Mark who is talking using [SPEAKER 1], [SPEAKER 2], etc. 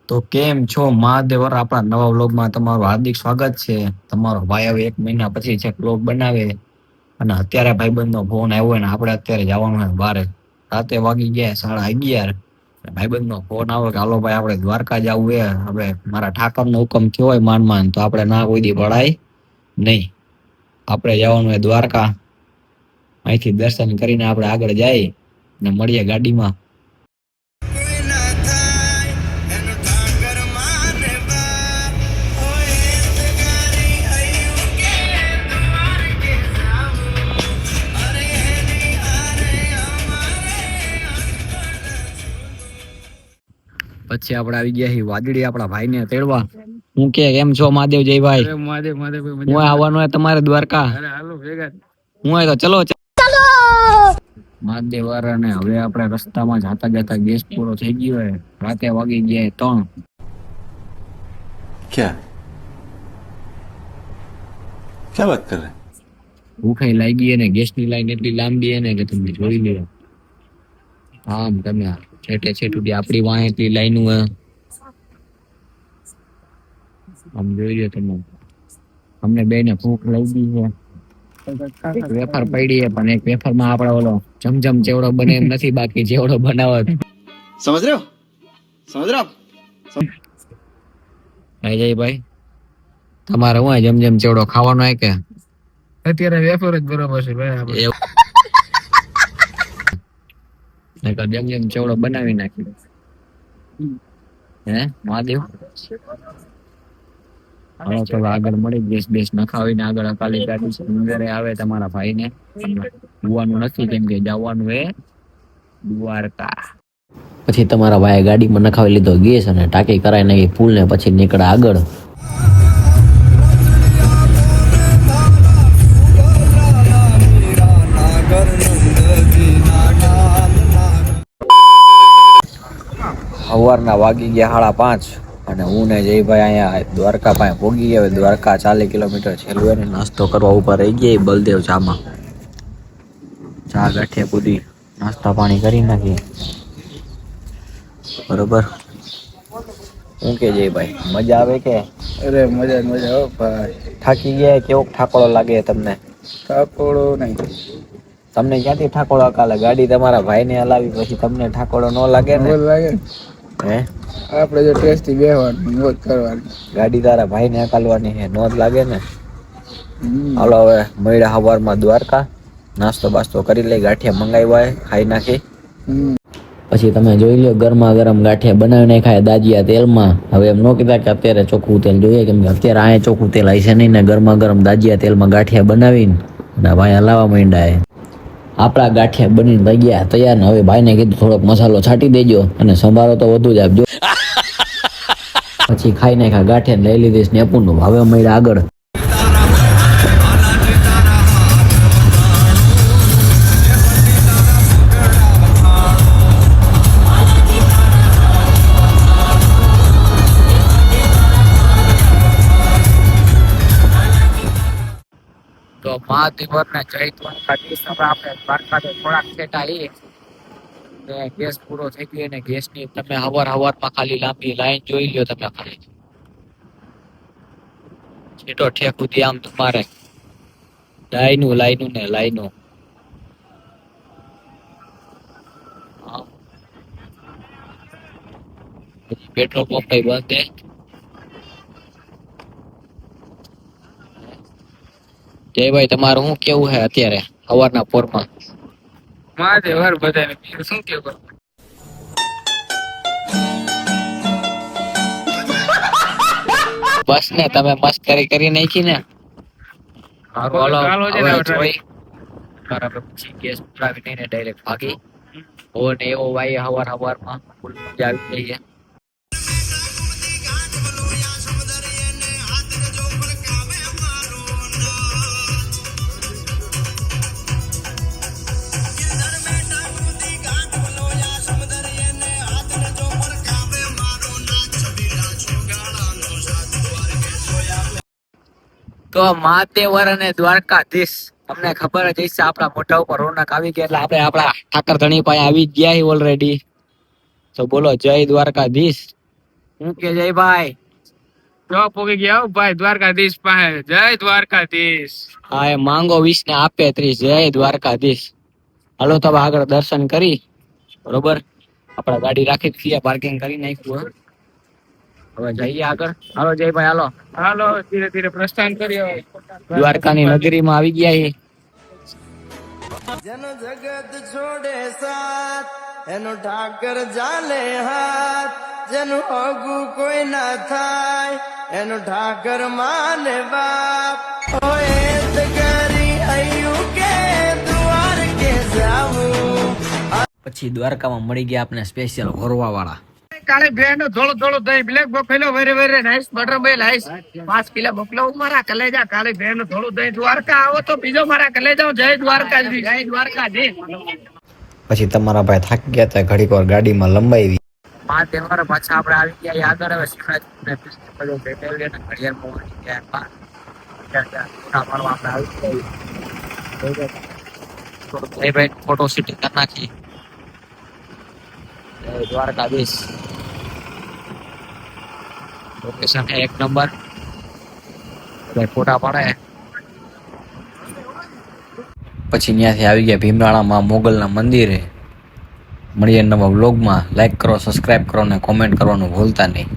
[SPEAKER 1] તો કેમ છો મહાદેવર, આપણા નવા વ્લોગમાં તમારું હાર્દિક સ્વાગત છે. તમારો ભાઈ હવે 1 મહિના પછી છે વ્લોગ બનાવે, અને અત્યારે ભાઈબંધનો ફોન આવ્યો ને આપણે અત્યારે જવાનું હોય બારે. રાતે વાગી ગયા 11:30. ભાઈબંધનો ફોન આવ્યો કે હાલો ભાઈ આપણે દ્વારકા જવું છે. હવે મારા ઠાકરનો હુકમ થયો હોય માંડ તો આપણે ના કોઈ દી પડાય નહીં. આપણે જવાનું હોય દ્વારકા. અહીંથી દર્શન કરીને આપણે આગળ જઈએ ને મળીએ ગાડીમાં. પછી આપણે આવી ગયા છીએ વાદળી આપણા ભાઈને તેડવા. હું કે કેમ છો મહાદેવ જયભાઈ? હું આવવાનું હોય તમારે દ્વારકા. હું હોય તો ચલો મહાદેવ વાળાને. હવે આપણે રસ્તામાં જાતા જતા ગેસ પૂરો થઈ ગયો હોય. રાતે વાગી ગયા 3.
[SPEAKER 2] क्या क्या बात कर रहे हैं?
[SPEAKER 1] ભૂખે લાગી અને ગેસની લાઈન એટલી લાંબી હે ને કે તમે જોઈ લો. આમ તમે છેટે છેટું આપણી વાંહે એટલી લાઈન હોય. આમ જોઈ લો તમે. અમને બેને ભૂખ લાગી છે. એક વેફર પડી છે પણ એક વેફરમાં આપણે ઓલો જમજમ ચેવડો બને એમ નથી, બાકી ચેવડો બનાવત.
[SPEAKER 2] समझ रहे हो? समझ रहे हो?
[SPEAKER 1] ભાઈ તમારે હું જમજમ ચેવડો ખાવાનો હે કે
[SPEAKER 3] અત્યારે વેફર જ બરોબર છે ભાઈ.
[SPEAKER 1] જમજમ ચેવડો બનાવી નાખ્યો હે મહાદેવ. હવે તો આગળ મળી ગેસ બેસ નખાવીને આગળ અકાલી ગાડી છે અંદર આવે તમારા ભાઈને. જોવાનું નથી કેમ કે જવાનું હે દ્વારકા. પછી તમારા ભાઈ ગાડીમાં નખાવી લીધો ગેસ અને ટાંકી કરાવી નાખી ફૂલ ને પછી નીકળે આગળ. સવારના વાગી ગયા 5:30 અને હું ને જયભાઈ અહીંયા દ્વારકા પાસે પહોંચી ગયા. દ્વારકા 40 કિલોમીટર છેલ્લું એને નાસ્તો કરવા ઉપર રહી ગયા બલદેવ ચામાં. ચા ગાંઠિયા પૂરી નાસ્તા પાણી કરી નાખી. બરોબર. શું કે જયભાઈ મજા આવે કે?
[SPEAKER 3] અરે મજા મજા હો ભાઈ.
[SPEAKER 1] થાકી ગયા? કેવો ઠાકોડો લાગે તમને?
[SPEAKER 3] ઠાકોડો નહીં.
[SPEAKER 1] તમને ક્યાંથી ઠાકોડો કાલે? ગાડી તમારા ભાઈને હલાવી પછી તમને ઠાકોડો ન લાગે ને?
[SPEAKER 3] લાગે
[SPEAKER 1] હે
[SPEAKER 3] આપણે જો ટેસ્ટી બેહવાનું મોજ કરવાની.
[SPEAKER 1] ગાડી તારા ભાઈને હકાલવાની હે, નો જ લાગે ને? હાલો હવે મળ્યા સવારમાં દ્વારકા. નાસ્તો બાસ્તો કરી લઈ, ગાંઠિયા મંગાવ્યા ખાઈ નાખી. પછી તમે જોઈ લો ગરમા ગરમ ગાંઠિયા બનાવીને ખાય દાજિયા તેલમાં. હવે એમ ન કીધા કે અત્યારે ચોખ્ખું તેલ જોઈએ, કેમ કે અત્યારે અહીંયા ચોખ્ખું તેલ હશે નહીં ને. ગરમા ગરમ દાજિયા તેલમાં ગાંઠિયા બનાવીને અને ભાઈ હલાવા માંડ્યા. આપણા ગાંઠિયા બનીને થઈ ગયા તૈયાર ને. હવે ભાઈને કીધું થોડોક મસાલો છાંટી દેજો અને સંભારો તો વધુ જ આપજો. પછી ખાઈ નાખ્યા ગાંઠિયા લઈ લીધી સ્નેપુનું. હવે મળ્યા આગળ. તો મહાદેવરના જય દ્વારકાધીશ. આપણે દ્વારકા થોડાક છેટા ગેસ પૂરો થઈ ગયો ને ગેસની તમે હવારમાં ખાલી લાંબી લાઈન જોઈ લ્યો તમે. ખાલી છેટો ઠેક સુધી આમ તમારે લાઈનું ને લાઈનું. પેટ્રોલ પંપ બંધ છે. જયભાઈ તમારું શું કેવું છે અત્યારે સવારના પોરમાં?
[SPEAKER 3] મહાદેવ હર બધાને શું કેવું?
[SPEAKER 1] બસ ને તમે મસ્કરી કરી નાખી ને. પછી ગેસ પુરાવીને ડાયરેક્ટ ભાગી. ઓ ને એવો ભાઈ સવારમાં મજા આવી જઈએ. તો મહાદેવર અને દ્વારકાધીશ તમને ખબર જ હશે આપણા મોઢા ઉપર રોનક આવી ગયા એટલે આપણે આપણા ઠાકર ધણી પાસે આવી જ ગયા ઓલરેડી. તો બોલો જય દ્વારકાધીશ. હું કે જયભાઈ
[SPEAKER 3] જો પોગી ગયા હો ભાઈ દ્વારકાધીશ પાસે. જય દ્વારકાધીશ.
[SPEAKER 1] હા એ માંગો 20 ને આપે 30. જય દ્વારકાધીશ. હાલો તો હવે આગળ દર્શન કરી બરોબર. આપડા ગાડી રાખી છીએ, પાર્કિંગ કરી નાખ્યું હે. હવે જઈએ આગળ. હાલો જયભાઈ હાલો.
[SPEAKER 3] હાલો ધીરે ધીરે પ્રસ્થાન કરીએ.
[SPEAKER 1] દ્વારકાની નગરીમાં આવી ગયા છે.
[SPEAKER 4] જેનો જગત છોડે સાથ એનો ઠાકર જાલે હાથ, જેનું હોગું કોઈ ના થાય એનો ઠાકર માને બાપ. ઓએ જ કરી આયુ કે દ્વાર કે જાવું.
[SPEAKER 1] પછી દ્વારકામાં મળી ગયા આપણે સ્પેશિયલ હોરવા વાળા.
[SPEAKER 3] કાલે બે નો થોડો થોડો દહીં બ્લેક બફેલો વેરે વેરે નાઈસ બટર બેલ આઈસ 5 કિલો મોકલો મારા કલેજા. કાલે બે નો થોડું દહીં. દ્વારકા આવો તો બીજો મારા કલેજા. જય દ્વારકાધીશ. જય દ્વારકાધીશ.
[SPEAKER 1] પછી તમારા ભાઈ થાકી ગયા હતા, ઘડીક વાર ગાડીમાં લંબાવી. આ તહેવાર પાછા આપણે આવી ગયા આગળ. હવે શિવરાજ બધું બેટેલિયન ઘડિયાળ ફોટો શૂટિંગ કરી નાખી. દ્વારકાધીશ લોકેશન એક નંબર. ફોટા પાડે. પછી ત્યાંથી આવી ગયા ભીમરાણામાં મોગલના મંદિરે. મળીએ નવા વ્લોગમાં. લાઈક કરો, સબસ્ક્રાઇબ કરો અને કોમેન્ટ કરવાનું ભૂલતા નહીં.